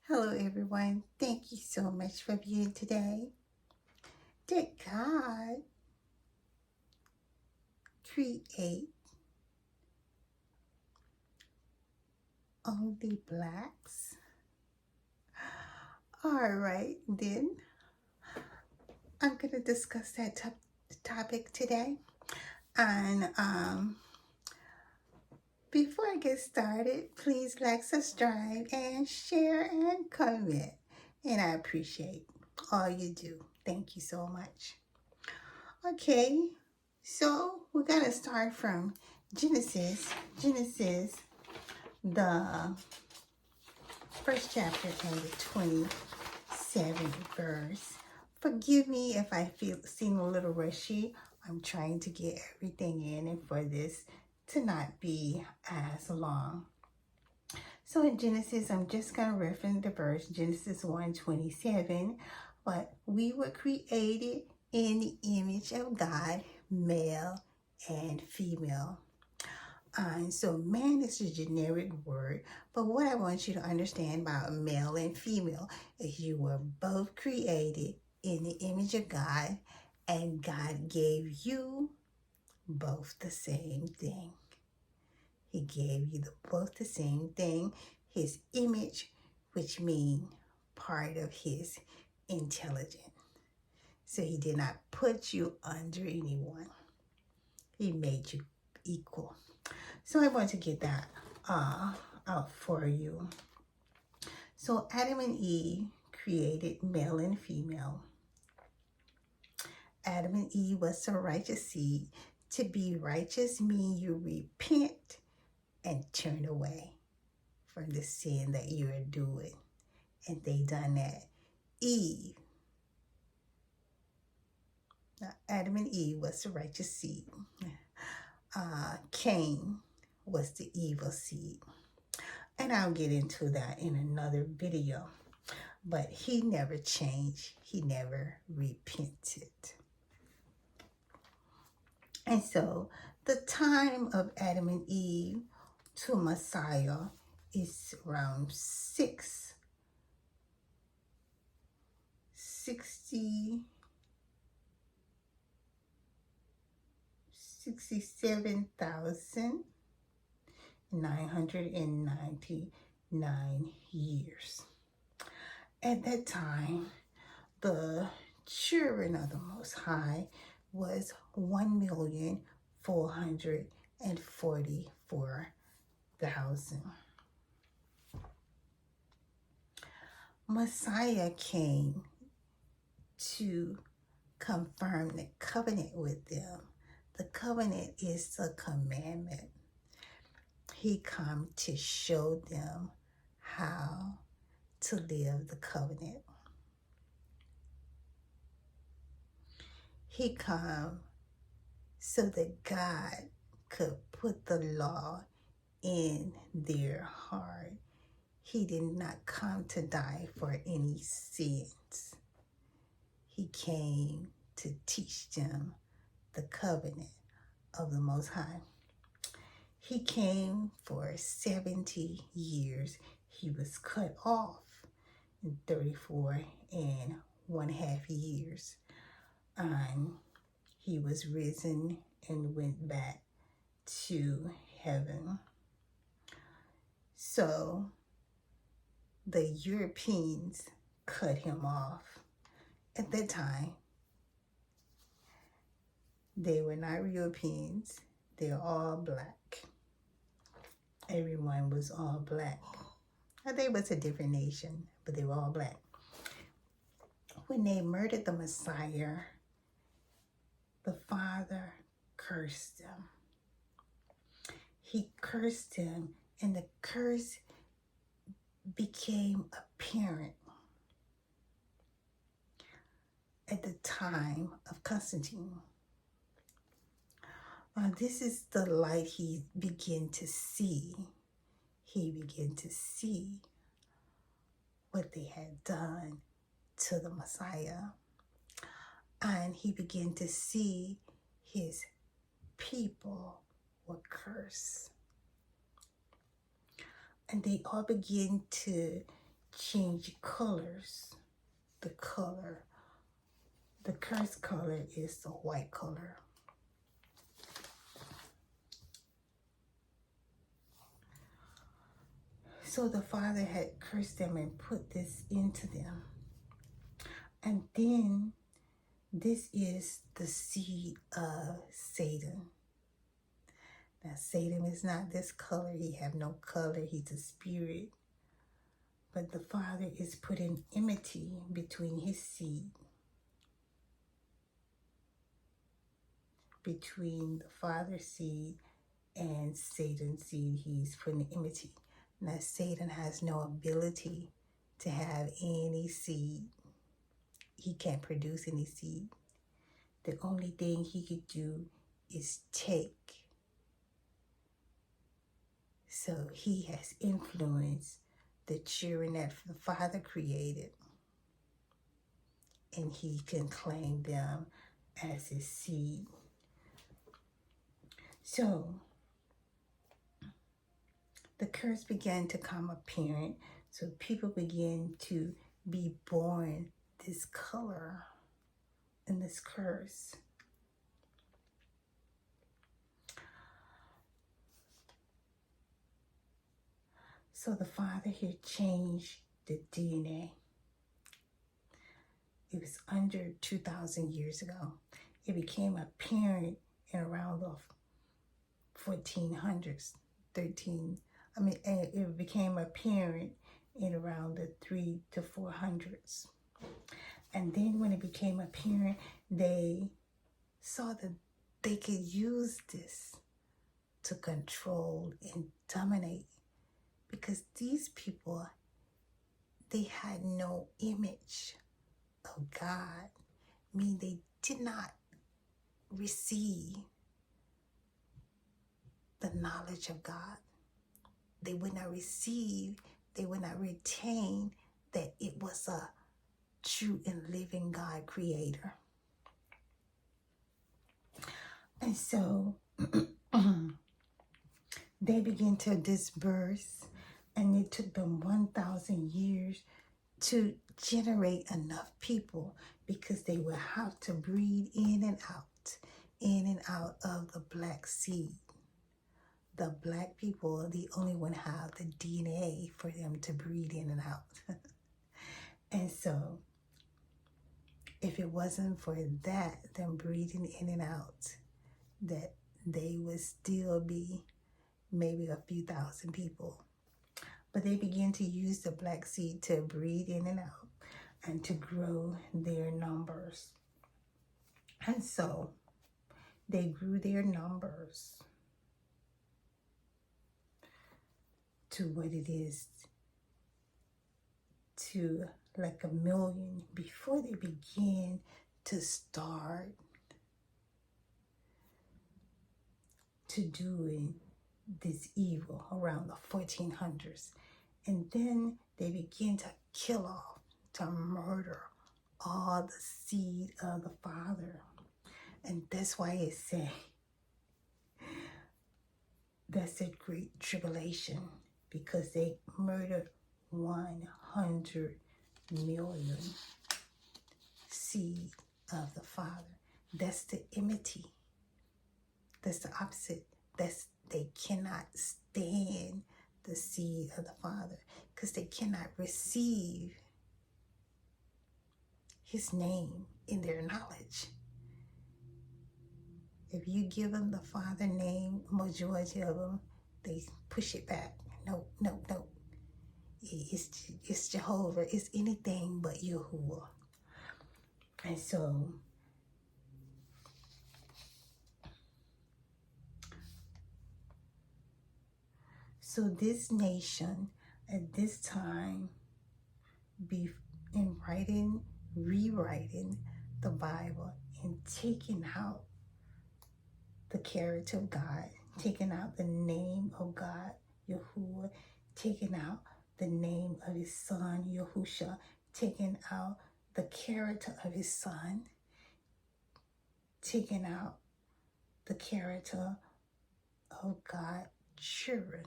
Hello, everyone. Thank you so much for being today. Did God create only blacks? All right, then I'm going to discuss that topic today. And before I get started, please like, subscribe, and share and comment. And I appreciate all you do. Thank you so much. Okay, so we're going to start from Genesis, the first chapter and the 27th verse. Forgive me if I seem a little rushy. I'm trying to get everything in and for this to not be as long. So in Genesis, I'm just going to reference the verse, Genesis 1:27. But we were created in the image of God, male and female. And so man is a generic word, but what I want you to understand about male and female is you were both created in the image of God, and God gave you both the same thing. He gave you both the same thing, his image, which means part of his intelligence. So he did not put you under anyone. He made you equal. So I want to get that out for you. So Adam and Eve created male and female. Adam and Eve was the righteous seed. To be righteous means you repent and turn away from the sin that you are doing. And they done that. Eve. Now, Adam and Eve was the righteous seed. Cain was the evil seed. And I'll get into that in another video. But he never changed. He never repented. And so the time of Adam and Eve to Messiah is around 67,999 years. At that time, the children of the Most High was 1,444,000. Messiah came to confirm the covenant with them. The covenant is the commandment. He come to show them how to live the covenant. He come so that God could put the law in their heart. He did not come to die for any sins. He came to teach them the covenant of the Most High. He came for 70 years. He was cut off in 34.5 years. And he was risen and went back to heaven. So the Europeans cut him off. At that time, they were not Europeans. They were all black. Everyone was all black. They was a different nation, but they were all black. When they murdered the Messiah, the Father cursed them. He cursed them, and the curse became apparent at the time of Constantine. This is the light he began to see. He began to see what they had done to the Messiah. And he began to see his people were cursed. And they all began to change colors. The color, the cursed color is the white color. So the Father had cursed them and put this into them. And then this is the seed of Satan. Now Satan is not this color. He have no color. He's a spirit. But the Father is putting enmity between his seed. Between the Father's seed and Satan's seed, he's putting enmity. Now Satan has no ability to have any seed. He can't produce any seed. The only thing he could do is take. So he has influenced the children that the Father created, and he can claim them as his seed. So the curse began to come apparent. So people began to be born this color and this curse. So the Father here changed the DNA. It was under 2,000 years ago. It became apparent in around the 1400s, it became apparent in around the 300s to 400s. And then when it became apparent, they saw that they could use this to control and dominate, because these people, they had no image of God. I mean, they did not receive the knowledge of God. They would not receive, they would not retain that it was a true and living God creator. And so they began to disperse, and it took them 1,000 years to generate enough people, because they would have to breed in and out of the black seed. The black people are the only one have the DNA for them to breed in and out. And so if it wasn't for that, them breeding in and out, that they would still be maybe a few thousand people. But they began to use the black seed to breed in and out and to grow their numbers. And so they grew their numbers to what it is, to like 1 million, before they began to start to doing this evil around the 1400s. And then they begin to kill off, to murder all the seed of the Father. And that's why it says that's a great tribulation, because they murdered 100 million seed of the Father. That's the enmity. That's the opposite. They cannot stand the seed of the Father, because they cannot receive his name in their knowledge. If you give them the Father name, majority of them, they push it back. No. It's Jehovah. It's anything but Yahuwah. And so this nation at this time be in rewriting the Bible and taking out the character of God, taking out the name of God, Yahuwah, taking out the name of his son, Yahusha, taking out the character of his son, taking out the character of God's children,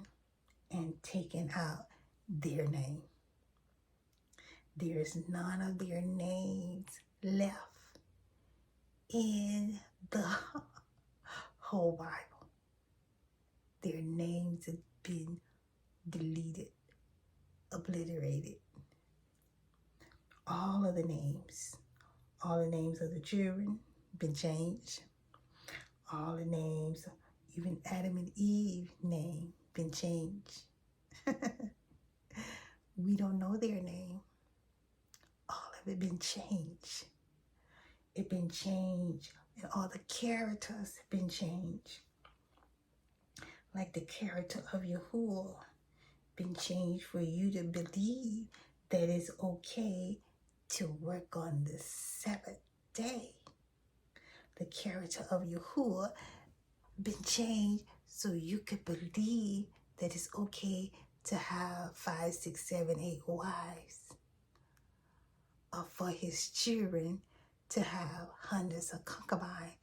and taking out their name. There is none of their names left in the whole Bible. Their names have been deleted, obliterated. All of the names of the children been changed. All the names, even Adam and Eve name, been changed. We don't know their name. All of it been changed. It been changed, and all the characters been changed. Like the character of YAHUAH been changed for you to believe that it's okay to work on the seventh day. The character of YAHUAH been changed so you could believe that it's okay to have 5, 6, 7, 8 wives, or for his children to have hundreds of concubines.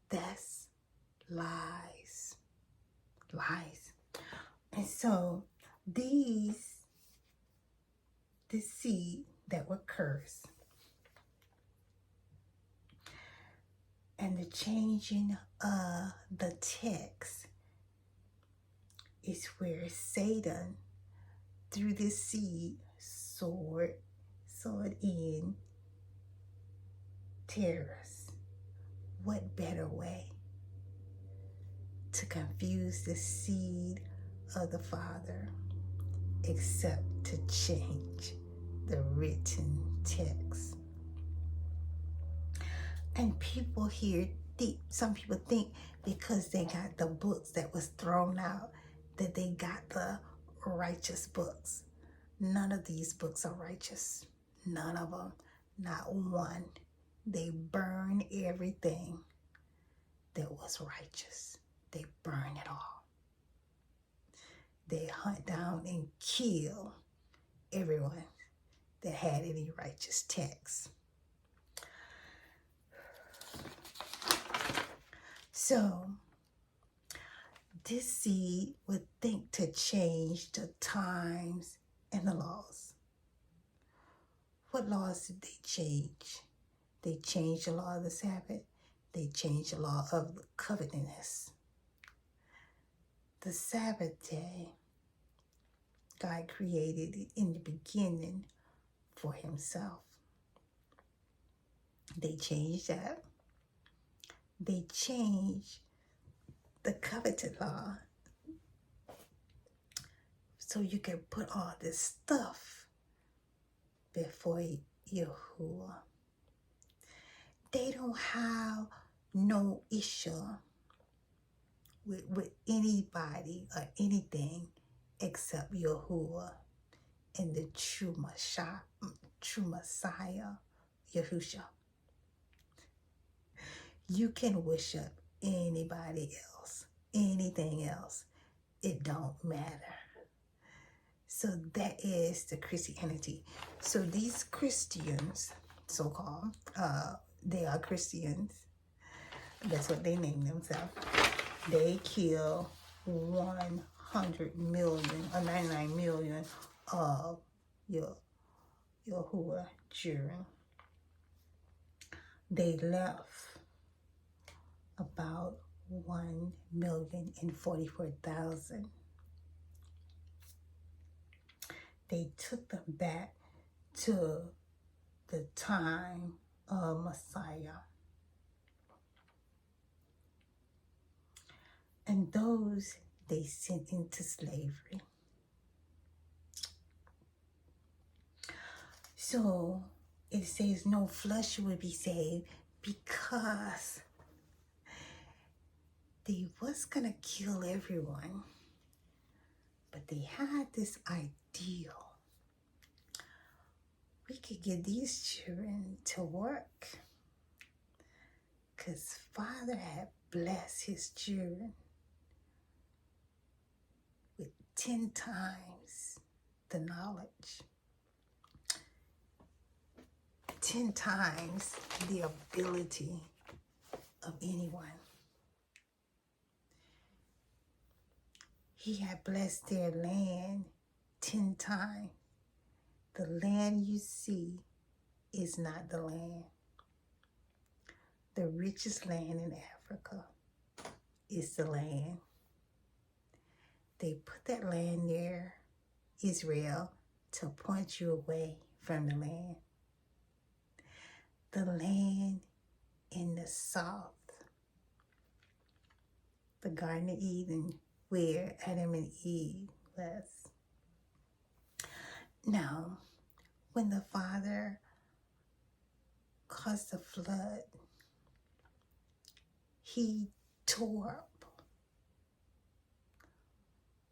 That's lies. Lies. And so this seed that were cursed and the changing of the text is where Satan, through this seed, sowed in terrors. What better way to confuse the seed of the Father except to change the written text? And people here, some people think because they got the books that was thrown out, that they got the righteous books. None of these books are righteous. None of them. Not one. They burn everything that was righteous. They burn it all. They hunt down and kill everyone that had any righteous text. So, this seed would think to change the times and the laws. What laws did they change? They changed the law of the Sabbath. They changed the law of the covenantness. The Sabbath day, God created it in the beginning for himself. They changed that. They changed the covenant law so you can put all this stuff before YAHUAH. They don't have no issue with anybody or anything except YAHUAH and the true Messiah, Yahushua. You can worship anybody else, anything else. It don't matter. So that is the Christianity. So these Christians, so-called, they are Christians. That's what they name themselves. They kill 100 million or 99 million of YAHUAH children. They left about 1,044,000. They took them back to the time of Messiah. And those they sent into slavery. So it says no flesh will be saved because they was gonna kill everyone, but they had this ideal. We could get these children to work because Father had blessed his children with 10 times the knowledge, 10 times the ability of anyone. He had blessed their land 10 times The land you see is not the land. The richest land in Africa is the land. They put that land there, Israel, to point you away from the land. The land in the south, the Garden of Eden, where Adam and Eve was. Now, when the Father caused the flood, he tore up.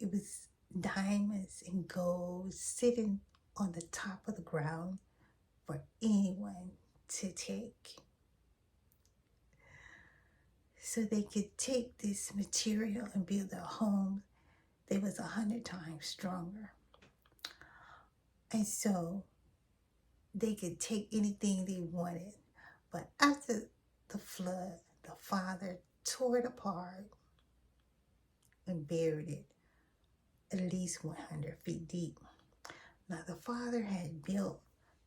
It was diamonds and gold sitting on the top of the ground for anyone to take. So they could take this material and build their home. They was 100 times stronger. And so they could take anything they wanted. But after the flood, the Father tore it apart and buried it at least 100 feet deep. Now the Father had built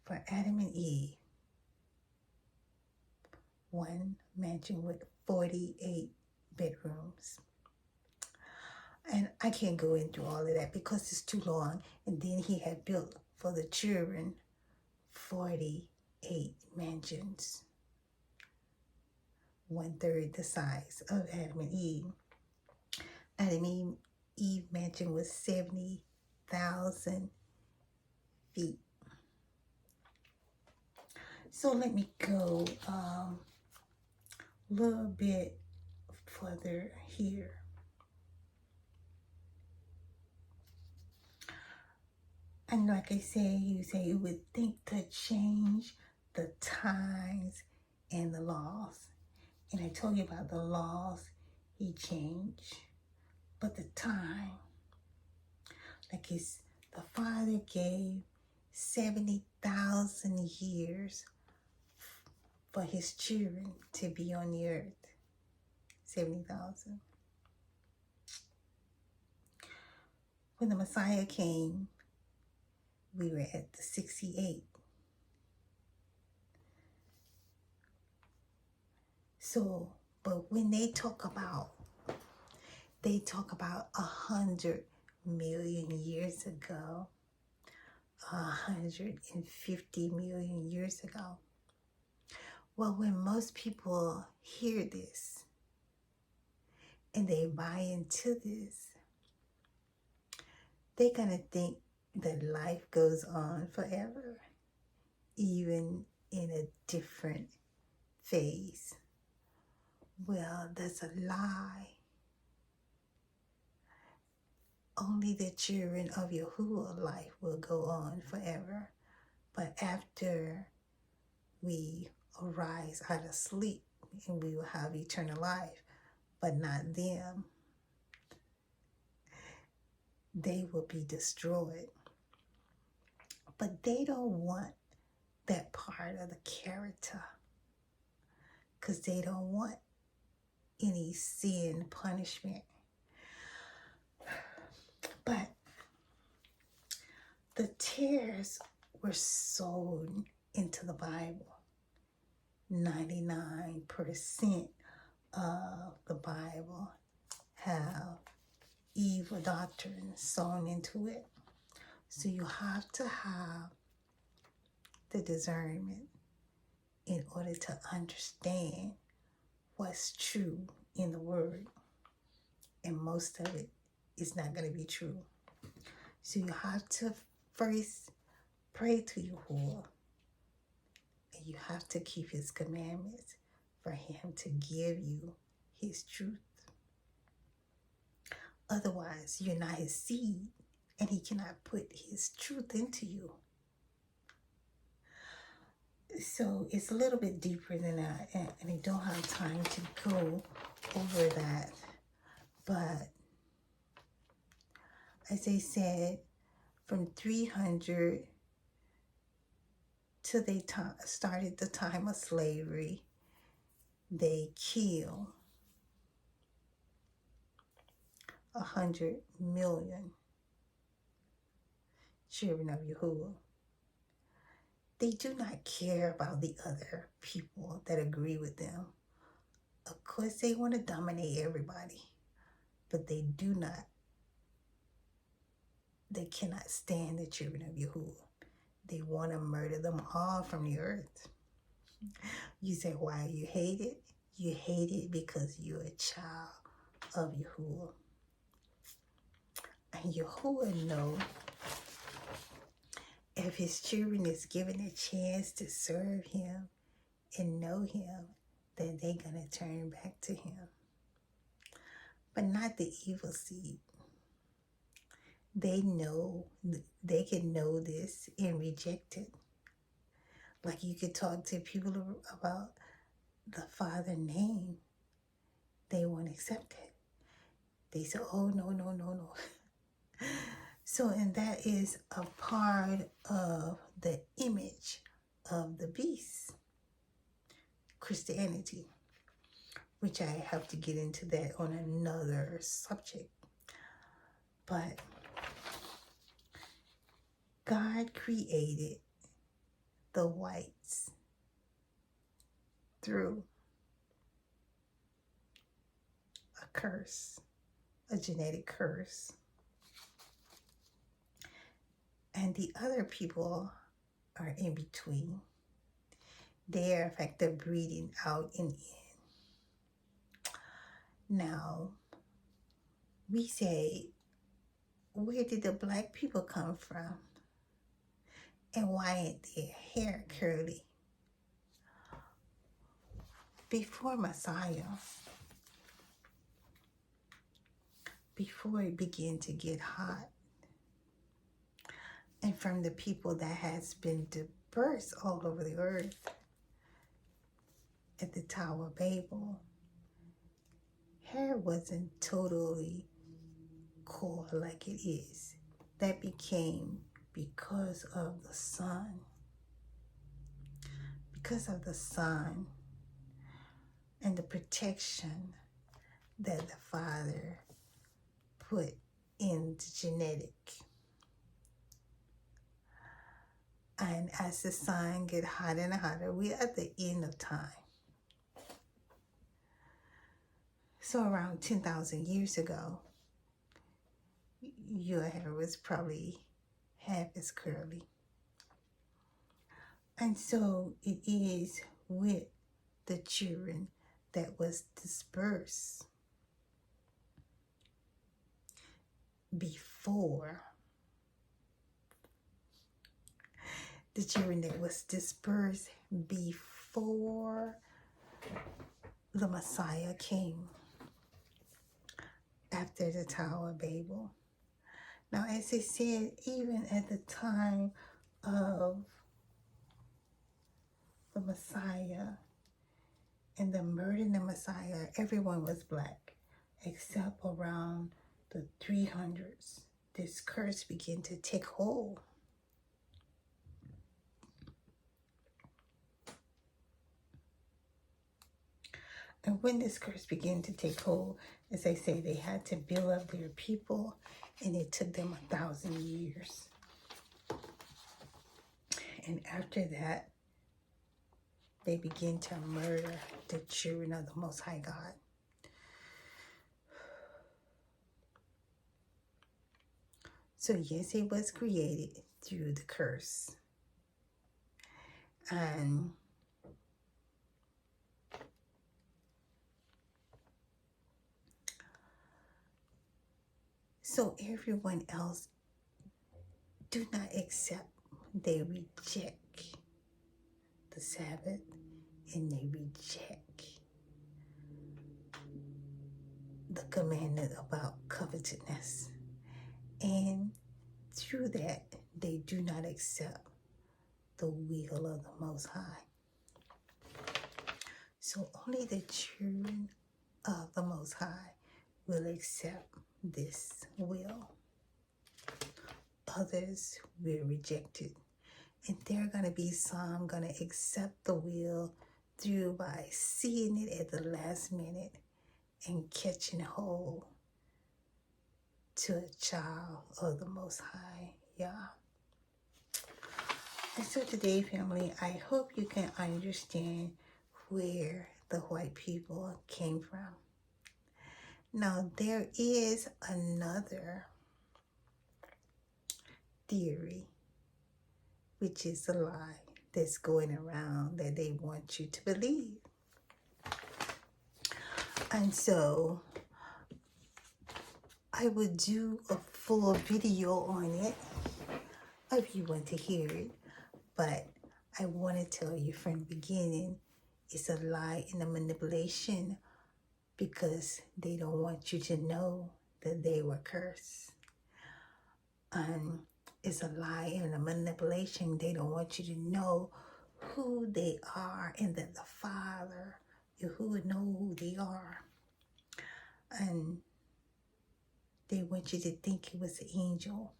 for Adam and Eve one mansion with 48 bedrooms. And I can't go into all of that because it's too long. And then he had built for the children 48 mansions, 1/3 the size of Adam and Eve. Adam and Eve mansion was 70,000 feet. So let me go a little bit further here. And like I said, you say you would think to change the times and the laws. And I told you about the laws he changed. But the time, like the Father gave 70,000 years for his children to be on the earth. 70,000. When the Messiah came, we were at the 68. So, but when they talk about 100 million years ago, 150 million years ago. Well, when most people hear this and they buy into this, they're going to think that life goes on forever, even in a different phase. Well, that's a lie. Only the children of YAHUAH life will go on forever. But after we arise out of sleep, and we will have eternal life, but not them. They will be destroyed. But they don't want that part of the character, because they don't want any sin punishment. But the tares were sown into the Bible. 99% of the Bible have evil doctrine sown into it. So you have to have the discernment in order to understand what's true in the Word. And most of it is not going to be true. So you have to first pray to YAHUAH. And you have to keep his commandments for him to give you his truth. Otherwise, you're not his seed, and he cannot put his truth into you. So it's a little bit deeper than that, and I don't have time to go over that. But as I said, from 300 till they started the time of slavery, they killed 100 million children of YAHUAH. They do not care about the other people that agree with them. Of course, they want to dominate everybody, but they cannot stand the children of Yahuwah. They want to murder them all from the earth. You say, why you hate it? You hate it because you're a child of Yahuwah. And Yahuwah knows if his children is given a chance to serve him and know him, then they're going to turn back to him. But not the evil seed. They know, they can know this and reject it. Like you could talk to people about the Father name. They won't accept it. They say, oh, no, no, no, no. So, and that is a part of the image of the beast, Christianity, which I have to get into that on another subject. But God created the whites through a curse, a genetic curse. And the other people are in between. They are, in fact, they're breeding out and in. Now, we say, where did the black people come from? And why ain't their hair curly? Before Messiah, before it began to get hot, and from the people that has been dispersed all over the earth at the Tower of Babel, hair wasn't totally cool like it is. That became because of the sun. Because of the sun and the protection that the Father put in the genetic. And as the sun get hotter and hotter, we're at the end of time. So around 10,000 years ago, your hair was probably half as curly. And so it is with the children that was dispersed before. The children that was dispersed before the Messiah came, after the Tower of Babel. Now, as I said, even at the time of the Messiah and the murdering the Messiah, everyone was black, except around the 300s. This curse began to take hold. And when this curse began to take hold, as I say, they had to build up their people, and it took them 1,000 years. And after that, they began to murder the children of the Most High God. So yes, it was created through the curse. And so everyone else do not accept. They reject the Sabbath, and they reject the commandment about covetousness. And through that, they do not accept the will of the Most High. So only the children of the Most High will accept this will. Others will reject it. And there are going to be some going to accept the will through by seeing it at the last minute and catching hold to a child of the Most High, Yah. And so today, family, I hope you can understand where the white people came from. Now, there is another theory, which is a lie that's going around that they want you to believe. And so I would do a full video on it if you want to hear it. But I want to tell you from the beginning, it's a lie and a manipulation because they don't want you to know that they were cursed. It's a lie and a manipulation. They don't want you to know who they are and that the Father, who would know who they are. And they want you to think it was an angel.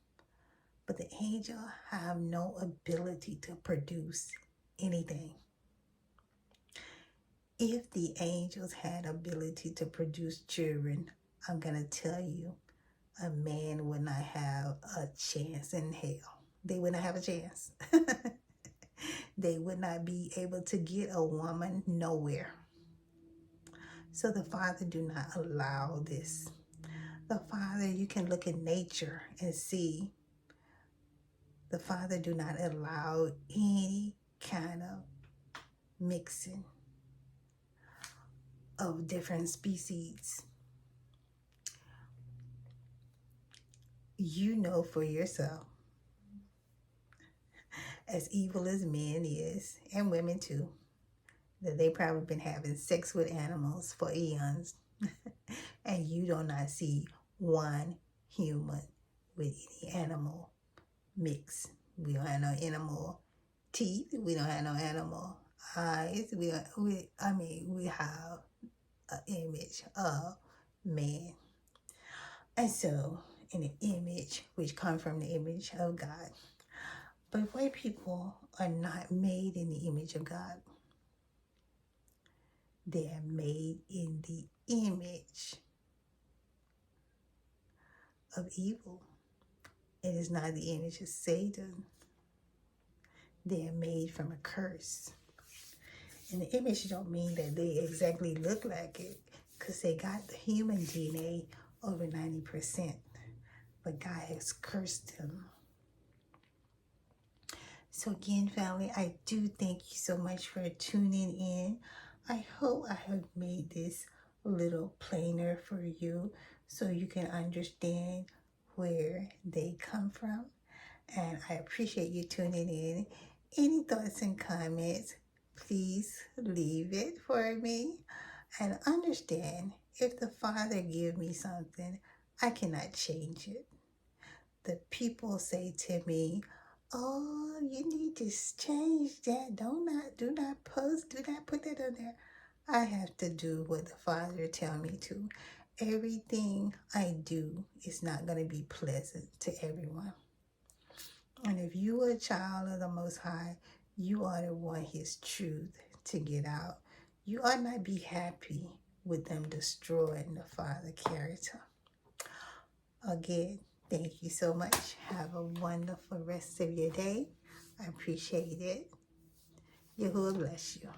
But the angel have no ability to produce anything. If the angels had ability to produce children, I'm going to tell you, a man would not have a chance in hell. They would not have a chance. They would not be able to get a woman nowhere. So the Father do not allow this. The Father, you can look at nature and see, the Father do not allow any kind of mixing of different species. You know for yourself, as evil as men is, and women too, that they probably been having sex with animals for eons. And you do not see one human with any animal mix. We don't have no animal teeth. We don't have no animal eyes. We have an image of man. And so, in an image which comes from the image of God. But white people are not made in the image of God. They are made in the image of evil. It is not the image of Satan. They are made from a curse. And the image don't mean that they exactly look like it, because they got the human DNA over 90%. But God has cursed them. So again, family, I do thank you so much for tuning in. I hope I have made this a little plainer for you so you can understand where they come from. And I appreciate you tuning in. Any thoughts and comments, please leave it for me. And understand, if the Father give me something, I cannot change it. The people say to me, oh, you need to change that. Do not post, do not put that on there. I have to do what the Father tell me to. Everything I do is not going to be pleasant to everyone. And if you are a child of the Most High, you ought to want His truth to get out. You ought not be happy with them destroying the Father character. Again, thank you so much. Have a wonderful rest of your day. I appreciate it. Yahuwah bless you.